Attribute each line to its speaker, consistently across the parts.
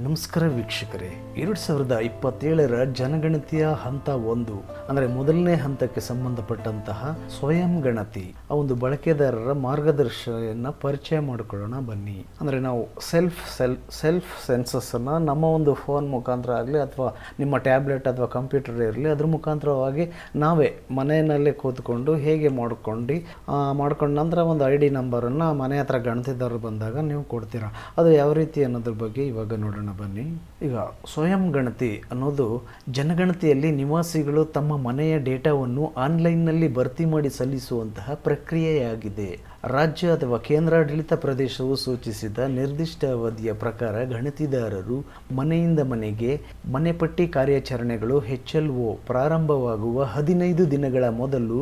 Speaker 1: ನಮಸ್ಕಾರ ವೀಕ್ಷಕರೇ, 2027ರ ಜನಗಣತಿಯ ಹಂತ 1 ಅಂದರೆ ಮೊದಲನೇ ಹಂತಕ್ಕೆ ಸಂಬಂಧಪಟ್ಟಂತಹ ಸ್ವಯಂ ಗಣತಿ ಆ ಒಂದು ಬಳಕೆದಾರರ ಮಾರ್ಗದರ್ಶನ ಪರಿಚಯ ಮಾಡಿಕೊಳ್ಳೋಣ ಬನ್ನಿ. ಅಂದರೆ ನಾವು ಸೆಲ್ಫ್ ಸೆನ್ಸಸ್ಸನ್ನು ನಮ್ಮ ಒಂದು ಫೋನ್ ಮುಖಾಂತರ ಆಗಲಿ ಅಥವಾ ನಿಮ್ಮ ಟ್ಯಾಬ್ಲೆಟ್ ಅಥವಾ ಕಂಪ್ಯೂಟರ್ ಇರಲಿ ಅದ್ರ ಮುಖಾಂತರವಾಗಿ ನಾವೇ ಮನೆಯಲ್ಲೇ ಕೂತ್ಕೊಂಡು ಹೇಗೆ ಮಾಡ್ಕೊಂಡು ನಂತರ ಒಂದು ID ನಂಬರನ್ನು ಮನೆ ಹತ್ರ ಗಣತಿದಾರರು ಬಂದಾಗ ನೀವು ಕೊಡ್ತೀರಾ. ಅದು ಯಾವ ರೀತಿ ಅನ್ನೋದ್ರ ಬಗ್ಗೆ ಇವಾಗ ನೋಡೋಣ ಬನ್ನಿ. ಈಗ ಸ್ವಯಂ ಗಣತಿ ಅನ್ನೋದು ಜನಗಣತಿಯಲ್ಲಿ ನಿವಾಸಿಗಳು ತಮ್ಮ ಮನೆಯ ಡೇಟಾವನ್ನು ಆನ್ಲೈನ್ನಲ್ಲಿ ಭರ್ತಿ ಮಾಡಿ ಸಲ್ಲಿಸುವಂತಹ ಪ್ರಕ್ರಿಯೆಯಾಗಿದೆ. ರಾಜ್ಯ ಅಥವಾ ಕೇಂದ್ರಾಡಳಿತ ಪ್ರದೇಶವು ಸೂಚಿಸಿದ ನಿರ್ದಿಷ್ಟ ಅವಧಿಯ ಪ್ರಕಾರ ಗಣತಿದಾರರು ಮನೆಯಿಂದ ಮನೆಗೆ ಮನೆಪಟ್ಟಿ ಕಾರ್ಯಾಚರಣೆಗಳು HLO ಪ್ರಾರಂಭವಾಗುವ 15 ದಿನಗಳ ಮೊದಲು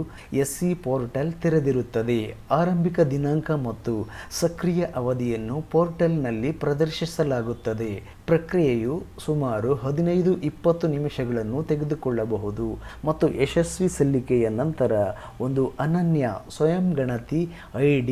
Speaker 1: SE ಪೋರ್ಟಲ್ ತೆರೆದಿರುತ್ತದೆ. ಆರಂಭಿಕ ದಿನಾಂಕ ಮತ್ತು ಸಕ್ರಿಯ ಅವಧಿಯನ್ನು ಪೋರ್ಟಲ್ನಲ್ಲಿ ಪ್ರದರ್ಶಿಸಲಾಗುತ್ತದೆ. ಪ್ರಕ್ರಿಯೆಯು ಸುಮಾರು 15-20 ನಿಮಿಷಗಳನ್ನು ತೆಗೆದುಕೊಳ್ಳಬಹುದು ಮತ್ತು ಯಶಸ್ವಿ ಸಲ್ಲಿಕೆಯ ನಂತರ ಒಂದು ಅನನ್ಯ ಸ್ವಯಂ ಗಣತಿ ID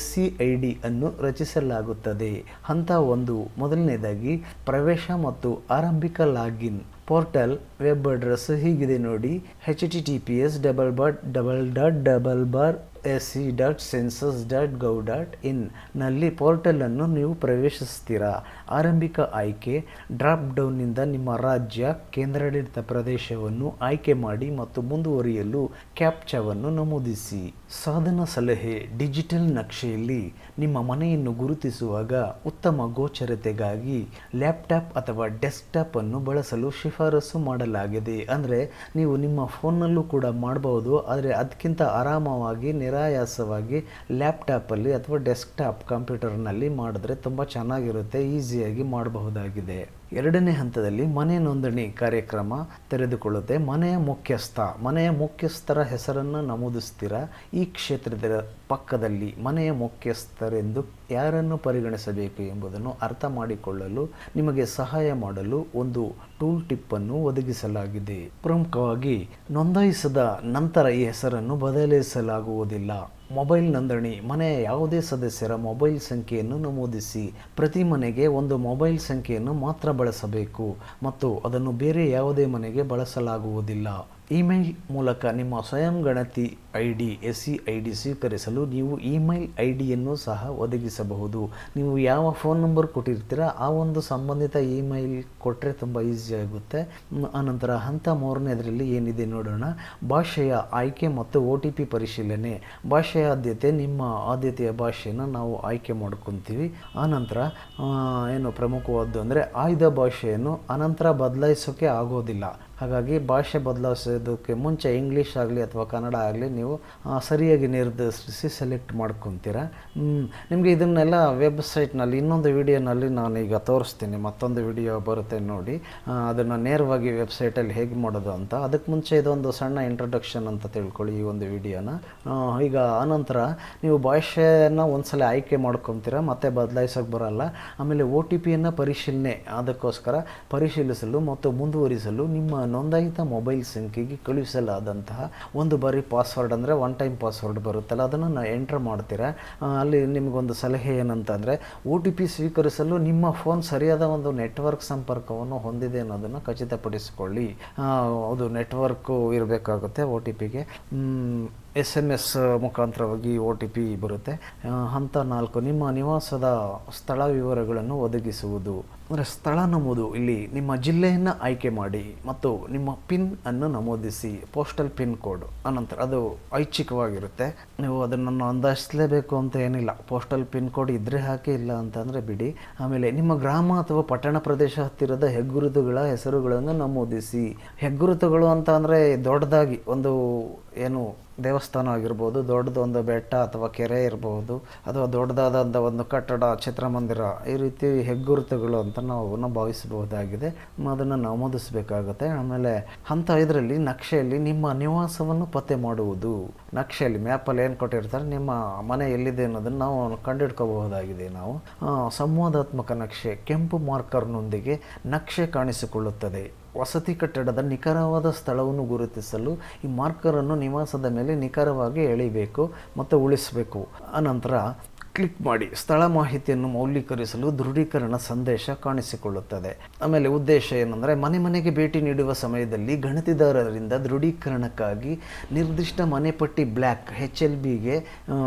Speaker 1: SEID ಅನ್ನು ರಚಿಸಲಾಗುತ್ತದೆ. ಹಂತ 1, ಮೊದಲನೇದಾಗಿ ಪ್ರವೇಶ ಮತ್ತು ಆರಂಭಿಕ ಲಾಗಿನ್. ಪೋರ್ಟಲ್ ವೆಬ್ ಅಡ್ರೆಸ್ ಹೀಗಿದೆ ನೋಡಿ, https://se.census.gov.in ನಲ್ಲಿ ಪೋರ್ಟಲನ್ನು ನೀವು ಪ್ರವೇಶಿಸ್ತೀರಾ. ಆರಂಭಿಕ ಆಯ್ಕೆ ಡ್ರಾಪ್ ಡೌನ್ನಿಂದ ನಿಮ್ಮ ರಾಜ್ಯ ಕೇಂದ್ರಾಡಳಿತ ಪ್ರದೇಶವನ್ನು ಆಯ್ಕೆ ಮಾಡಿ ಮತ್ತು ಮುಂದುವರಿಯಲು ಕ್ಯಾಪ್ಚಾವನ್ನು ನಮೂದಿಸಿ. ಸಾಧನ ಸಲಹೆ. ಡಿಜಿಟಲ್ ನಕ್ಷೆಯಲ್ಲಿ ನಿಮ್ಮ ಮನೆಯನ್ನು ಗುರುತಿಸುವಾಗ ಉತ್ತಮ ಗೋಚರತೆಗಾಗಿ ಲ್ಯಾಪ್ಟಾಪ್ ಅಥವಾ ಡೆಸ್ಕ್ಟಾಪ್ ಅನ್ನು ಬಳಸಲು ಶಿಫಾರಸು ಮಾಡಲಾಗಿದೆ. ಅಂದರೆ ನೀವು ನಿಮ್ಮ ಫೋನ್ನಲ್ಲೂ ಕೂಡ ಮಾಡಬಹುದು, ಆದರೆ ಅದಕ್ಕಿಂತ ಆರಾಮವಾಗಿ ನಿರಾಯಾಸವಾಗಿ ಲ್ಯಾಪ್ಟಾಪಲ್ಲಿ ಅಥವಾ ಡೆಸ್ಕ್ಟಾಪ್ ಕಂಪ್ಯೂಟರ್ನಲ್ಲಿ ಮಾಡಿದ್ರೆ ತುಂಬ ಚೆನ್ನಾಗಿರುತ್ತೆ, ಈಸಿಯಾಗಿ ಮಾಡಬಹುದಾಗಿದೆ. ಎರಡನೇ ಹಂತದಲ್ಲಿ ಮನೆ ನೋಂದಣಿ ಕಾರ್ಯಕ್ರಮ ತೆರೆದುಕೊಳ್ಳುತ್ತೆ. ಮನೆಯ ಮುಖ್ಯಸ್ಥರ ಹೆಸರನ್ನು ನಮೂದಿಸ್ತೀರಾ. ಈ ಕ್ಷೇತ್ರದ ಪಕ್ಕದಲ್ಲಿ ಮನೆಯ ಮುಖ್ಯಸ್ಥರೆಂದು ಯಾರನ್ನು ಪರಿಗಣಿಸಬೇಕು ಎಂಬುದನ್ನು ಅರ್ಥ ಮಾಡಿಕೊಳ್ಳಲು ನಿಮಗೆ ಸಹಾಯ ಮಾಡಲು ಒಂದು ಟೂಲ್ ಟಿಪ್ ಅನ್ನು ಒದಗಿಸಲಾಗಿದೆ. ಪ್ರಮುಖವಾಗಿ ನೋಂದಾಯಿಸಿದ ನಂತರ ಈ ಹೆಸರನ್ನು ಬದಲಿಸಲಾಗುವುದಿಲ್ಲ. ಮೊಬೈಲ್ ನೋಂದಣಿ. ಮನೆಯ ಯಾವುದೇ ಸದಸ್ಯರ ಮೊಬೈಲ್ ಸಂಖ್ಯೆಯನ್ನು ನಮೂದಿಸಿ. ಪ್ರತಿ ಮನೆಗೆ ಒಂದು ಮೊಬೈಲ್ ಸಂಖ್ಯೆಯನ್ನು ಮಾತ್ರ ಬಳಸಬೇಕು ಮತ್ತು ಅದನ್ನು ಬೇರೆ ಯಾವುದೇ ಮನೆಗೆ ಬಳಸಲಾಗುವುದಿಲ್ಲ. ಇಮೇಲ್ ಮೂಲಕ ನಿಮ್ಮ ಸ್ವಯಂ ಗಣತಿ ID SEID ಸ್ವೀಕರಿಸಲು ನೀವು ಇಮೇಲ್ IDಯನ್ನು ಸಹ ಒದಗಿಸಬಹುದು. ನೀವು ಯಾವ ಫೋನ್ ನಂಬರ್ ಕೊಟ್ಟಿರ್ತೀರ ಆ ಒಂದು ಸಂಬಂಧಿತ ಇಮೇಲ್ ಕೊಟ್ಟರೆ ತುಂಬ ಈಸಿ ಆಗುತ್ತೆ. ಆನಂತರ ಹಂತ 3ನೇದರಲ್ಲಿ ಏನಿದೆ ನೋಡೋಣ. ಭಾಷೆಯ ಆಯ್ಕೆ ಮತ್ತು OTP ಪರಿಶೀಲನೆ. ಭಾಷೆಯ ಆದ್ಯತೆ, ನಿಮ್ಮ ಆದ್ಯತೆಯ ಭಾಷೆಯನ್ನು ನಾವು ಆಯ್ಕೆ ಮಾಡ್ಕೊತೀವಿ. ಆನಂತರ ಏನು ಪ್ರಮುಖವಾದ್ದು ಅಂದರೆ ಆಯ್ದ ಭಾಷೆಯನ್ನು ಅನಂತರ ಬದಲಾಯಿಸೋಕ್ಕೆ ಆಗೋದಿಲ್ಲ. ಹಾಗಾಗಿ ಭಾಷೆ ಬದಲಾಯಿಸೋದಕ್ಕೆ ಮುಂಚೆ ಇಂಗ್ಲೀಷ್ ಆಗಲಿ ಅಥವಾ ಕನ್ನಡ ಆಗಲಿ ನೀವು ಸರಿಯಾಗಿ ನಿರ್ಧರಿಸಿ ಸೆಲೆಕ್ಟ್ ಮಾಡ್ಕೊತೀರಾ. ನಿಮಗೆ ಇದನ್ನೆಲ್ಲ ವೆಬ್ಸೈಟ್ನಲ್ಲಿ ಇನ್ನೊಂದು ವಿಡಿಯೋನಲ್ಲಿ ನಾನೀಗ ತೋರಿಸ್ತೀನಿ. ಮತ್ತೊಂದು ವಿಡಿಯೋ ಬರುತ್ತೆ ನೋಡಿ, ಅದನ್ನು ನೇರವಾಗಿ ವೆಬ್ಸೈಟಲ್ಲಿ ಹೇಗೆ ಮಾಡೋದು ಅಂತ. ಅದಕ್ಕೆ ಮುಂಚೆ ಇದೊಂದು ಸಣ್ಣ ಇಂಟ್ರೊಡಕ್ಷನ್ ಅಂತ ತಿಳ್ಕೊಳ್ಳಿ ಈ ಒಂದು ವಿಡಿಯೋನ. ಈಗ ಆನಂತರ ನೀವು ಭಾಷೆಯನ್ನು ಒಂದ್ಸಲ ಆಯ್ಕೆ ಮಾಡ್ಕೊತೀರಾ, ಮತ್ತೆ ಬದಲಾಯಿಸೋಕೆ ಬರೋಲ್ಲ. ಆಮೇಲೆ OTPಯನ್ನು ಪರಿಶೀಲನೆ ಅದಕ್ಕೋಸ್ಕರ ಪರಿಶೀಲಿಸಲು ಮತ್ತು ಮುಂದುವರಿಸಲು ನಿಮ್ಮ ನೋಂದಾಯಿತ ಮೊಬೈಲ್ ಸಂಖ್ಯೆಗೆ ಕಳುಹಿಸಲಾದಂತಹ ಒಂದು ಬಾರಿ ಪಾಸ್ವರ್ಡ್ ಅಂದರೆ ಒನ್ ಟೈಮ್ ಪಾಸ್ವರ್ಡ್ ಬರುತ್ತಲ್ಲ ಅದನ್ನು ಎಂಟರ್ ಮಾಡ್ತೀರಾ. ಅಲ್ಲಿ ನಿಮಗೊಂದು ಸಲಹೆ ಏನಂತಂದರೆ OTP ಸ್ವೀಕರಿಸಲು ನಿಮ್ಮ ಫೋನ್ ಸರಿಯಾದ ಒಂದು ನೆಟ್ವರ್ಕ್ ಸಂಪರ್ಕವನ್ನು ಹೊಂದಿದೆ ಅನ್ನೋದನ್ನು ಖಚಿತಪಡಿಸಿಕೊಳ್ಳಿ. ಅದು ನೆಟ್ವರ್ಕು ಇರಬೇಕಾಗುತ್ತೆ. OTPಗೆ SMS ಮುಖಾಂತರವಾಗಿ OTP ಬರುತ್ತೆ. ಹಂತ 4, ನಿಮ್ಮ ನಿವಾಸದ ಸ್ಥಳ ವಿವರಗಳನ್ನು ಒದಗಿಸುವುದು. ಅಂದರೆ ಸ್ಥಳ ನಮೂದು. ಇಲ್ಲಿ ನಿಮ್ಮ ಜಿಲ್ಲೆಯನ್ನು ಆಯ್ಕೆ ಮಾಡಿ ಮತ್ತು ನಿಮ್ಮ ಪಿನ್ ಅನ್ನು ನಮೂದಿಸಿ. Postal pin code. ಅನಂತರ ಅದು ಐಚ್ಛಿಕವಾಗಿರುತ್ತೆ, ನೀವು ಅದನ್ನು ಅಂದಾಜಿಸಲೇಬೇಕು ಅಂತ ಏನಿಲ್ಲ. ಪೋಸ್ಟಲ್ ಪಿನ್ ಕೋಡ್ ಇದ್ದರೆ ಹಾಕಿ, ಇಲ್ಲ ಅಂತಂದರೆ ಬಿಡಿ. ಆಮೇಲೆ ನಿಮ್ಮ ಗ್ರಾಮ ಅಥವಾ ಪಟ್ಟಣ ಪ್ರದೇಶ ಹತ್ತಿರದ ಹೆಗ್ಗುರುತುಗಳ ಹೆಸರುಗಳನ್ನು ನಮೂದಿಸಿ. ಹೆಗ್ಗುರುತುಗಳು ಅಂತ ಅಂದರೆ ದೊಡ್ಡದಾಗಿ ಒಂದು ಏನು ದೇವಸ್ಥಾನ ಆಗಿರ್ಬೋದು, ದೊಡ್ಡದೊಂದು ಬೆಟ್ಟ ಅಥವಾ ಕೆರೆ ಇರಬಹುದು, ಅಥವಾ ದೊಡ್ಡದಾದಂಥ ಒಂದು ಕಟ್ಟಡ, ಚಿತ್ರಮಂದಿರ, ಈ ರೀತಿ ಹೆಗ್ಗುರುತುಗಳು ಅಂತ ನಾವು ಭಾವಿಸಬಹುದಾಗಿದೆ. ಅದನ್ನು ನಮೂದಿಸಬೇಕಾಗುತ್ತೆ. ಆಮೇಲೆ ಹಂತ 5ರಲ್ಲಿ ನಕ್ಷೆಯಲ್ಲಿ ನಿಮ್ಮ ನಿವಾಸವನ್ನು ಪತ್ತೆ ಮಾಡುವುದು. ನಕ್ಷೆಯಲ್ಲಿ ಮ್ಯಾಪಲ್ಲಿ ಏನು ಕೊಟ್ಟಿರ್ತಾರೆ, ನಿಮ್ಮ ಮನೆ ಎಲ್ಲಿದೆ ಅನ್ನೋದನ್ನು ನಾವು ಕಂಡುಹಿಡ್ಕೋಬಹುದಾಗಿದೆ. ನಾವು ಸಂವಾದಾತ್ಮಕ ನಕ್ಷೆ. ಕೆಂಪು ಮಾರ್ಕರ್ನೊಂದಿಗೆ ನಕ್ಷೆ ಕಾಣಿಸಿಕೊಳ್ಳುತ್ತದೆ. ವಸತಿ ಕಟ್ಟಡದ ನಿಖರವಾದ ಸ್ಥಳವನ್ನು ಗುರುತಿಸಲು ಈ ಮಾರ್ಕರನ್ನು ನಿವಾಸದ ಮೇಲೆ ನಿಖರವಾಗಿ ಎಳಿಬೇಕು ಮತ್ತು ಉಳಿಸಬೇಕು. ಅನಂತರ ಕ್ಲಿಕ್ ಮಾಡಿ ಸ್ಥಳ ಮಾಹಿತಿಯನ್ನು ಮೌಲ್ಯೀಕರಿಸಲು ದೃಢೀಕರಣ ಸಂದೇಶ ಕಾಣಿಸಿಕೊಳ್ಳುತ್ತದೆ. ಆಮೇಲೆ ಉದ್ದೇಶ ಏನಂದರೆ ಮನೆಗೆ ಭೇಟಿ ನೀಡುವ ಸಮಯದಲ್ಲಿ ಗಣತಿದಾರರಿಂದ ದೃಢೀಕರಣಕ್ಕಾಗಿ ನಿರ್ದಿಷ್ಟ ಮನೆಪಟ್ಟಿ ಬ್ಲ್ಯಾಕ್ HLBಗೆ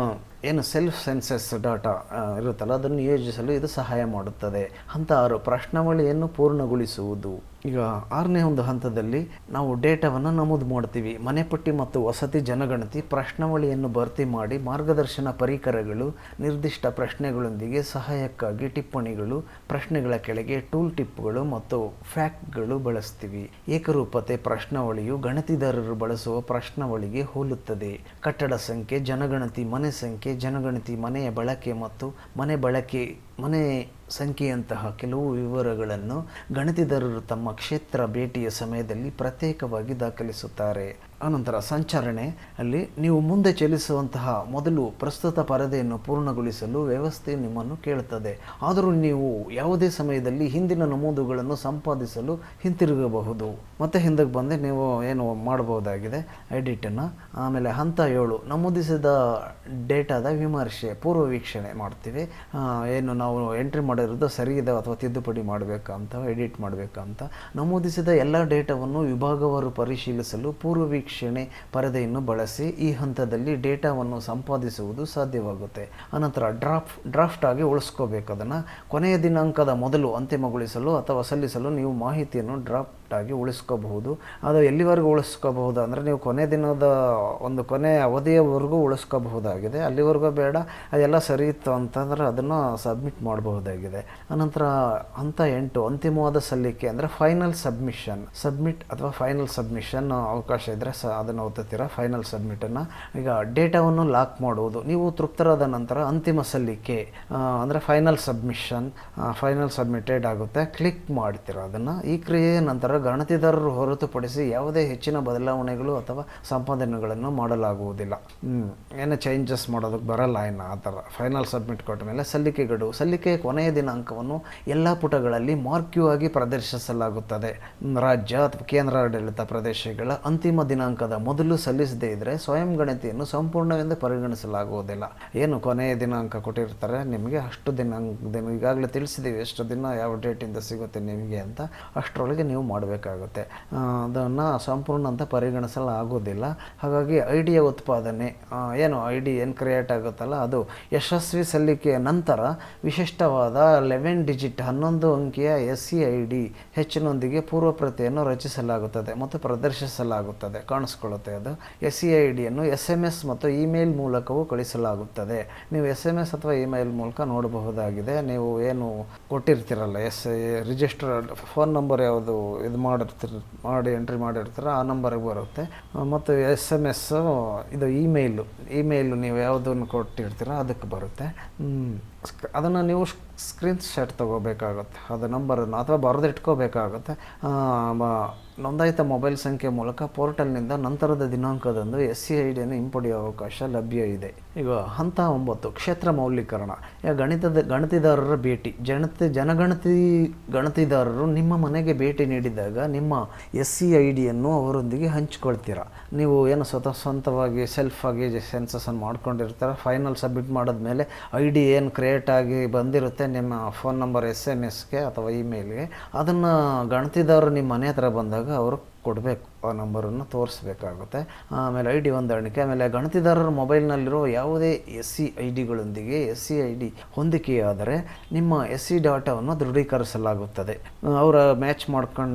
Speaker 1: ಏನು ಸೆಲ್ಫ್ ಸೆನ್ಸಸ್ ಡಾಟಾ ಇರುತ್ತಲ್ಲ ಅದನ್ನು ನಿಯೋಜಿಸಲು ಇದು ಸಹಾಯ ಮಾಡುತ್ತದೆ. ಹಂತ 6 ಪ್ರಶ್ನಾವಳಿಯನ್ನು ಪೂರ್ಣಗೊಳಿಸುವುದು. ಈಗ 6ನೇ ಒಂದು ಹಂತದಲ್ಲಿ ನಾವು ಡೇಟಾವನ್ನು ನಮೂದು ಮಾಡ್ತೀವಿ. ಮನೆಪಟ್ಟಿ ಮತ್ತು ವಸತಿ ಜನಗಣತಿ ಪ್ರಶ್ನಾವಳಿಯನ್ನು ಭರ್ತಿ ಮಾಡಿ ಮಾರ್ಗದರ್ಶನ ಪರಿಕರಗಳು ನಿರ್ದಿಷ್ಟ ಪ್ರಶ್ನೆಗಳೊಂದಿಗೆ ಸಹಾಯಕ್ಕಾಗಿ ಟಿಪ್ಪಣಿಗಳು, ಪ್ರಶ್ನೆಗಳ ಕೆಳಗೆ ಟೂಲ್ ಟಿಪ್ಗಳು ಮತ್ತು ಫ್ಯಾಕ್ಟ್ಗಳು ಬಳಸ್ತೀವಿ. ಏಕರೂಪತೆ ಪ್ರಶ್ನಾವಳಿಯು ಗಣತಿದಾರರು ಬಳಸುವ ಪ್ರಶ್ನಾವಳಿಗೆ ಹೋಲುತ್ತದೆ. ಕಟ್ಟಡ ಸಂಖ್ಯೆ, ಜನಗಣತಿ ಮನೆ ಸಂಖ್ಯೆ, ಜನಗಣತಿ ಮನೆಯ ಬಳಕೆ ಮತ್ತು ಮನೆ ಸಂಖ್ಯೆಯಂತಹ ಕೆಲವು ವಿವರಗಳನ್ನು ಗಣತಿದಾರರು ತಮ್ಮ ಕ್ಷೇತ್ರ ಭೇಟಿಯ ಸಮಯದಲ್ಲಿ ಪ್ರತ್ಯೇಕವಾಗಿ ದಾಖಲಿಸುತ್ತಾರೆ. ಅನಂತರ ಸಂಚರಣೆ ಅಲ್ಲಿ ನೀವು ಮುಂದೆ ಚಲಿಸುವಂತಹ ಮೊದಲು ಪ್ರಸ್ತುತ ಪರದೆಯನ್ನು ಪೂರ್ಣಗೊಳಿಸಲು ವ್ಯವಸ್ಥೆ ನಿಮ್ಮನ್ನು ಕೇಳುತ್ತದೆ. ಆದರೂ ನೀವು ಯಾವುದೇ ಸಮಯದಲ್ಲಿ ಹಿಂದಿನ ನಮೂದುಗಳನ್ನು ಸಂಪಾದಿಸಲು ಹಿಂತಿರುಗಬಹುದು. ಮತ್ತೆ ಹಿಂದಕ್ಕೆ ಬಂದು ನೀವು ಏನು ಮಾಡಬಹುದಾಗಿದೆ ಎಡಿಟನ್ನು. ಆಮೇಲೆ ಹಂತ 7 ನಮೂದಿಸಿದ ಡೇಟಾದ ವಿಮರ್ಶೆ, ಪೂರ್ವ ವೀಕ್ಷಣೆ ಮಾಡ್ತೀವಿ. ಏನು ನಾವು ಎಂಟ್ರಿ ಮಾಡಿರೋದು ಸರಿ ಇದೆ ಅಥವಾ ತಿದ್ದುಪಡಿ ಮಾಡಬೇಕಂತ, ಎಡಿಟ್ ಮಾಡಬೇಕಂತ. ನಮೂದಿಸಿದ ಎಲ್ಲ ಡೇಟಾವನ್ನು ವಿಭಾಗವಾರು ಪರಿಶೀಲಿಸಲು ಪೂರ್ವ ವೀಕ್ಷಣೆ ಪರದೆಯನ್ನು ಬಳಸಿ ಈ ಹಂತದಲ್ಲಿ ಡೇಟಾವನ್ನು ಸಂಪಾದಿಸುವುದು ಸಾಧ್ಯವಾಗುತ್ತೆ. ಅನಂತರ ಡ್ರಾಫ್ಟ್ ಆಗಿ ಉಳಿಸ್ಕೋಬೇಕು. ಅದನ್ನು ಕೊನೆಯ ದಿನಾಂಕದ ಮೊದಲು ಅಂತಿಮಗೊಳಿಸಲು ಅಥವಾ ಸಲ್ಲಿಸಲು ನೀವು ಮಾಹಿತಿಯನ್ನು ಡ್ರಾಫ್ಟ್ ಆಗಿ ಉಳಿಸ್ಕೋಬಹುದು. ಅದು ಎಲ್ಲಿವರೆಗೂ ಉಳಿಸ್ಕೋಬಹುದು ಅಂದರೆ ನೀವು ಕೊನೆ ಅವಧಿಯವರೆಗೂ ಉಳಿಸ್ಕೋಬಹುದಾಗಿದೆ. ಅಲ್ಲಿವರೆಗೂ ಬೇಡ, ಅದೆಲ್ಲ ಸರಿ ಇತ್ತು ಅಂತಂದರೆ ಅದನ್ನು ಸಬ್ಮಿಟ್ ಮಾಡಬಹುದಾಗಿದೆ. ಅನಂತರ ಹಂತ 8 ಅಂತಿಮವಾದ ಸಲ್ಲಿಕೆ ಅಂದರೆ ಫೈನಲ್ ಸಬ್ಮಿಟ್ ಅಥವಾ ಫೈನಲ್ ಸಬ್ಮಿಷನ್ ಅವಕಾಶ ಇದ್ದರೆ ಅದನ್ನು ಒತ್ತುತ್ತೀರಾ ಫೈನಲ್ ಸಬ್ಮಿಟನ್ನು. ಈಗ ಡೇಟಾವನ್ನು ಲಾಕ್ ಮಾಡುವುದು. ನೀವು ತೃಪ್ತರಾದ ನಂತರ ಅಂತಿಮ ಸಲ್ಲಿಕೆ ಅಂದರೆ ಫೈನಲ್ ಸಬ್ಮಿಟೆಡ್ ಆಗುತ್ತೆ. ಕ್ಲಿಕ್ ಮಾಡ್ತೀರಾ ಅದನ್ನು. ಈ ಕ್ರಿಯೆಯ ನಂತರ ಗಣತಿದಾರರು ಹೊರತುಪಡಿಸಿ ಯಾವುದೇ ಹೆಚ್ಚಿನ ಬದಲಾವಣೆಗಳು ಅಥವಾ ಸಂಪಾದನೆಗಳನ್ನು ಮಾಡಲಾಗುವುದಿಲ್ಲ. ಏನೋ ಚೇಂಜಸ್ ಮಾಡೋದಕ್ಕೆ ಬರಲ್ಲ. ಆ ಥರ ಫೈನಲ್ ಸಬ್ಮಿಟ್ ಕೊಟ್ಟ ಮೇಲೆ ಸಲ್ಲಿಕೆ ಗಡುವು. ಸಲ್ಲಿಕೆಯ ಕೊನೆಯ ದಿನಾಂಕವನ್ನು ಎಲ್ಲ ಪುಟಗಳಲ್ಲಿ ಮಾರ್ಕ್ಯೂ ಆಗಿ ಪ್ರದರ್ಶಿಸಲಾಗುತ್ತದೆ. ರಾಜ್ಯ ಅಥವಾ ಕೇಂದ್ರಾಡಳಿತ ಪ್ರದೇಶಗಳ ಅಂತಿಮ ದಿನಾಂಕದ ಮೊದಲು ಸಲ್ಲಿಸದೇ ಇದ್ದರೆ ಸ್ವಯಂ ಗಣತಿಯನ್ನು ಸಂಪೂರ್ಣವೆಂದು ಪರಿಗಣಿಸಲಾಗುವುದಿಲ್ಲ. ಏನು ಕೊನೆಯ ದಿನಾಂಕ ಕೊಟ್ಟಿರ್ತಾರೆ ನಿಮಗೆ, ಅಷ್ಟು ಈಗಾಗಲೇ ತಿಳಿಸಿದ್ದೀವಿ ಎಷ್ಟು ದಿನ ಯಾವ ಡೇಟಿಂದ ಸಿಗುತ್ತೆ ನಿಮಗೆ ಅಂತ, ಅಷ್ಟರೊಳಗೆ ನೀವು ಮಾಡಬೇಕಾಗುತ್ತೆ. ಅದನ್ನು ಸಂಪೂರ್ಣ ಅಂತ ಪರಿಗಣಿಸಲಾಗೋದಿಲ್ಲ. ಹಾಗಾಗಿ ಐಡಿಯ ಉತ್ಪಾದನೆ ಏನು ಕ್ರಿಯೇಟ್ ಆಗುತ್ತಲ್ಲ ಅದು ಯಶಸ್ವಿ ಸಲ್ಲಿಕೆಯ ನಂತರ ವಿಶಿಷ್ಟವಾದ 11 ಡಿಜಿಟ್ 11 ಅಂಕಿಯ SCID ಹೆಚ್ಚಿನೊಂದಿಗೆ ಪೂರ್ವ ಪ್ರತಿಯನ್ನು ರಚಿಸಲಾಗುತ್ತದೆ ಮತ್ತು ಪ್ರದರ್ಶಿಸಲಾಗುತ್ತದೆ. ಕಾಣಿಸ್ಕೊಳ್ಳುತ್ತೆ ಅದು. SCIDಯನ್ನು SMS ಮತ್ತು ಇಮೇಲ್ ಮೂಲಕವೂ ಕಳಿಸಲಾಗುತ್ತದೆ. ನೀವು SMS ಅಥವಾ ಇಮೇಲ್ ಮೂಲಕ ನೋಡಬಹುದಾಗಿದೆ. ನೀವು ಏನು ಕೊಟ್ಟಿರ್ತೀರಲ್ಲ ರಿಜಿಸ್ಟರ್ಡ್ ಫೋನ್ ನಂಬರ್ ಯಾವುದು ಮಾಡಿ ಎಂಟ್ರಿ ಮಾಡಿರ್ತೀರ ಆ ನಂಬರ್ಗೆ ಬರುತ್ತೆ. ಮತ್ತು SMS ಇದು ಇಮೇಲು ನೀವು ಯಾವುದನ್ನು ಕೊಟ್ಟಿರ್ತೀರ ಅದಕ್ಕೆ ಬರುತ್ತೆ. ಅದನ್ನು ನೀವು ಸ್ಕ್ರೀನ್ ಶಾಟ್ ತೊಗೋಬೇಕಾಗುತ್ತೆ. ಅದು ನಂಬರನ್ನು ಅಥವಾ ಬರೆದಿಟ್ಕೋಬೇಕಾಗುತ್ತೆ. ನೋಂದಾಯಿತ ಮೊಬೈಲ್ ಸಂಖ್ಯೆ ಮೂಲಕ ಪೋರ್ಟಲ್ನಿಂದ ನಂತರದ ದಿನಾಂಕದಂದು SCIDಯನ್ನು ಹಿಂಪಡೆಯುವ ಅವಕಾಶ ಲಭ್ಯ ಇದೆ. ಈಗ ಹಂತ 9 ಕ್ಷೇತ್ರ ಮೌಲ್ಯೀಕರಣ. ಗಣತಿದಾರರ ಭೇಟಿ. ಗಣತಿದಾರರು ನಿಮ್ಮ ಮನೆಗೆ ಭೇಟಿ ನೀಡಿದಾಗ ನಿಮ್ಮ SCIDಯನ್ನು ಅವರೊಂದಿಗೆ ಹಂಚಿಕೊಳ್ತೀರ. ನೀವು ಏನು ಸ್ವಂತವಾಗಿ ಸೆಲ್ಫಾಗಿ ಸೆನ್ಸಸನ್ನು ಮಾಡ್ಕೊಂಡಿರ್ತೀರ. ಫೈನಲ್ ಸಬ್ಮಿಟ್ ಮಾಡಿದ್ಮೇಲೆ ID ಏನು ಕ್ರಿಯೇಟ್ ಆಗಿ ಬಂದಿರುತ್ತೆ ನಿಮ್ಮ ಫೋನ್ ನಂಬರ್ SMSಗೆ ಅಥವಾ ಇಮೇಲ್ಗೆ, ಅದನ್ನು ಗಣತಿದಾರರು ನಿಮ್ಮ ಮನೆ ಹತ್ರ ಬಂದಾಗ ಅವರು ಕೊಡಬೇಕು. ಆ ನಂಬರನ್ನು ತೋರಿಸ್ಬೇಕಾಗುತ್ತೆ. ಆಮೇಲೆ ID ಹೊಂದಾಣಿಕೆ. ಆಮೇಲೆ ಗಣತಿದಾರರ ಮೊಬೈಲ್ನಲ್ಲಿರೋ ಯಾವುದೇ SCIDಗಳೊಂದಿಗೆ SCID ಹೊಂದಿಕೆಯಾದರೆ ನಿಮ್ಮ SC ಡಾಟಾವನ್ನು ದೃಢೀಕರಿಸಲಾಗುತ್ತದೆ. ಅವರ ಮ್ಯಾಚ್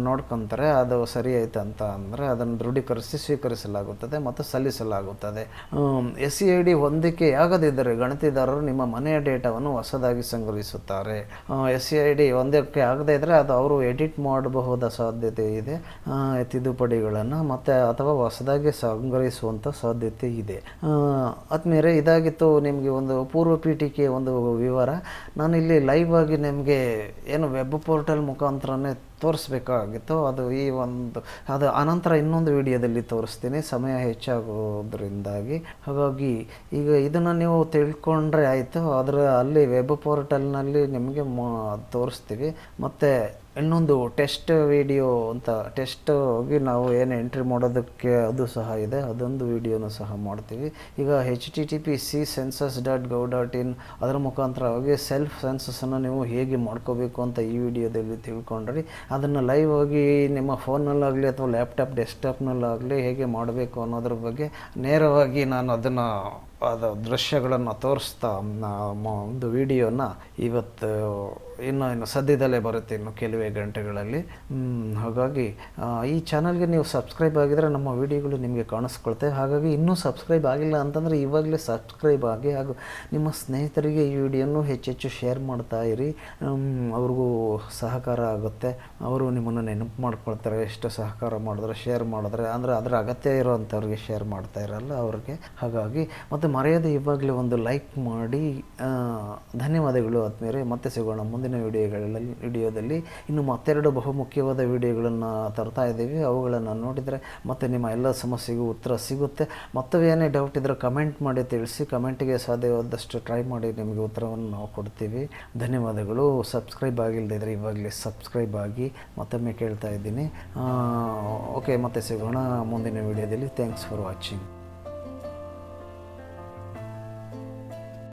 Speaker 1: ನೋಡ್ಕೊತಾರೆ ಅದು ಸರಿ ಆಯ್ತು ಅಂತ ಅಂದರೆ ಅದನ್ನು ದೃಢೀಕರಿಸಿ ಸ್ವೀಕರಿಸಲಾಗುತ್ತದೆ ಮತ್ತು ಸಲ್ಲಿಸಲಾಗುತ್ತದೆ. SCID ಹೊಂದಿಕೆಯಾಗದಿದ್ದರೆ ಗಣತಿದಾರರು ನಿಮ್ಮ ಮನೆಯ ಡೇಟಾವನ್ನು ಹೊಸದಾಗಿ ಸಂಗ್ರಹಿಸುತ್ತಾರೆ. SCID ಹೊಂದಿಕೆ ಆಗದೇ ಇದ್ದರೆ ಅದು ಅವರು ಎಡಿಟ್ ಮಾಡಬಹುದಾದ ಸಾಧ್ಯತೆ ಇದೆ, ತಿದ್ದುಪಡಿಗಳನ್ನು ಮತ್ತೆ ಅಥವಾ ಹೊಸದಾಗಿ ಸಂಗ್ರಹಿಸುವಂಥ ಸಾಧ್ಯತೆ ಇದೆ. ಆದ್ಮೇಲೆ ಇದಾಗಿತ್ತು ನಿಮಗೆ ಒಂದು ಪೂರ್ವ ಪೀಠಿಕೆ ಒಂದು ವಿವರ. ನಾನಿಲ್ಲಿ ಲೈವ್ ಆಗಿ ನಿಮಗೆ ಏನು ವೆಬ್ ಪೋರ್ಟಲ್ ಮುಖಾಂತರನೇ ತೋರಿಸ್ಬೇಕಾಗಿತ್ತು. ಅದು ಈ ಒಂದು ಅದು ಅನಂತರ ಇನ್ನೊಂದು ವಿಡಿಯೋದಲ್ಲಿ ತೋರಿಸ್ತೀನಿ, ಸಮಯ ಹೆಚ್ಚಾಗೋದ್ರಿಂದಾಗಿ. ಹಾಗಾಗಿ ಈಗ ಇದನ್ನು ನೀವು ತಿಳ್ಕೊಂಡ್ರೆ ಆಯಿತು. ಅದರ ಅಲ್ಲಿ ವೆಬ್ ಪೋರ್ಟಲ್ನಲ್ಲಿ ನಿಮಗೆ ತೋರಿಸ್ತೀವಿ. ಮತ್ತು ಇನ್ನೊಂದು ಟೆಸ್ಟ್ ವಿಡಿಯೋ ಅಂತ ಟೆಸ್ಟ್ ನಾವು ಏನು ಎಂಟ್ರಿ ಮಾಡೋದಕ್ಕೆ ಅದು ಸಹ ಇದೆ, ಅದೊಂದು ವಿಡಿಯೋನು ಸಹ ಮಾಡ್ತೀವಿ. ಈಗ http://census.gov.in ಅದರ ಮುಖಾಂತರವಾಗಿ ಸೆಲ್ಫ್ ಸೆನ್ಸಸ್ಸನ್ನು ನೀವು ಹೇಗೆ ಮಾಡ್ಕೋಬೇಕು ಅಂತ ಈ ವಿಡಿಯೋದಲ್ಲಿ ತಿಳ್ಕೊಂಡ್ರಿ. ಅದನ್ನು ಲೈವ್ ಆಗಿ ನಿಮ್ಮ ಫೋನ್ನಲ್ಲಾಗಲಿ ಅಥವಾ ಲ್ಯಾಪ್ಟಾಪ್ ಡೆಸ್ಕ್ಟಾಪ್ನಲ್ಲಾಗಲಿ ಹೇಗೆ ಮಾಡಬೇಕು ಅನ್ನೋದ್ರ ಬಗ್ಗೆ ನೇರವಾಗಿ ನಾನು ಅದನ್ನು ದೃಶ್ಯಗಳನ್ನು ತೋರಿಸ್ತಾ ಒಂದು ವಿಡಿಯೋನ ಇವತ್ತು ಇನ್ನು ಸದ್ಯದಲ್ಲೇ ಬರುತ್ತೆ, ಇನ್ನು ಕೆಲವೇ ಗಂಟೆಗಳಲ್ಲಿ. ಹಾಗಾಗಿ ಈ ಚಾನಲ್ಗೆ ನೀವು ಸಬ್ಸ್ಕ್ರೈಬ್ ಆಗಿದರೆ ನಮ್ಮ ವಿಡಿಯೋಗಳು ನಿಮಗೆ ಕಾಣಿಸ್ಕೊಳ್ತೇವೆ. ಹಾಗಾಗಿ ಇನ್ನೂ ಸಬ್ಸ್ಕ್ರೈಬ್ ಆಗಿಲ್ಲ ಅಂತಂದರೆ ಇವಾಗಲೇ ಸಬ್ಸ್ಕ್ರೈಬ್ ಆಗಿ, ಹಾಗೂ ನಿಮ್ಮ ಸ್ನೇಹಿತರಿಗೆ ಈ ವಿಡಿಯೋನು ಹೆಚ್ಚೆಚ್ಚು ಶೇರ್ ಮಾಡ್ತಾ ಇರಿ. ಅವ್ರಿಗೂ ಸಹಕಾರ ಆಗುತ್ತೆ, ಅವರು ನಿಮ್ಮನ್ನು ನೆನಪು ಮಾಡ್ಕೊಳ್ತಾರೆ. ಎಷ್ಟು ಸಹಕಾರ ಮಾಡಿದ್ರೆ, ಶೇರ್ ಮಾಡಿದ್ರೆ, ಅಂದರೆ ಅದರ ಅಗತ್ಯ ಇರೋವಂಥವ್ರಿಗೆ ಶೇರ್ ಮಾಡ್ತಾ ಇರಲ್ಲ ಅವ್ರಿಗೆ. ಹಾಗಾಗಿ ಮತ್ತು ಮರೆಯದೆ ಇವಾಗಲೇ ಒಂದು ಲೈಕ್ ಮಾಡಿ. ಧನ್ಯವಾದಗಳು ಆದ್ಮೇಲೆ ಮತ್ತೆ ಸಿಗೋಣ ಮುಂದಿನ ವಿಡಿಯೋದಲ್ಲಿ. ಇನ್ನು ಮತ್ತೆರಡು ಬಹುಮುಖ್ಯವಾದ ವಿಡಿಯೋಗಳನ್ನು ತರ್ತಾ ಇದ್ದೀವಿ. ಅವುಗಳನ್ನು ನೋಡಿದರೆ ಮತ್ತು ನಿಮ್ಮ ಎಲ್ಲ ಸಮಸ್ಯೆಗೂ ಉತ್ತರ ಸಿಗುತ್ತೆ. ಮತ್ತು ಏನೇ ಡೌಟ್ ಇದ್ದರೆ ಕಮೆಂಟ್ ಮಾಡಿ ತಿಳಿಸಿ. ಕಮೆಂಟಿಗೆ ಸಾಧ್ಯವಾದಷ್ಟು ಟ್ರೈ ಮಾಡಿ ನಿಮಗೆ ಉತ್ತರವನ್ನು ನಾವು ಕೊಡ್ತೀವಿ. ಧನ್ಯವಾದಗಳು. ಸಬ್ಸ್ಕ್ರೈಬ್ ಆಗಿಲ್ಲದಿದ್ದರೆ ಇವಾಗಲೇ ಸಬ್ಸ್ಕ್ರೈಬ್ ಆಗಿ ಮತ್ತೊಮ್ಮೆ ಕೇಳ್ತಾ ಇದ್ದೀನಿ. ಓಕೆ, ಮತ್ತೆ ಸಿಗೋಣ ಮುಂದಿನ ವಿಡಿಯೋದಲ್ಲಿ. Thanks for watching.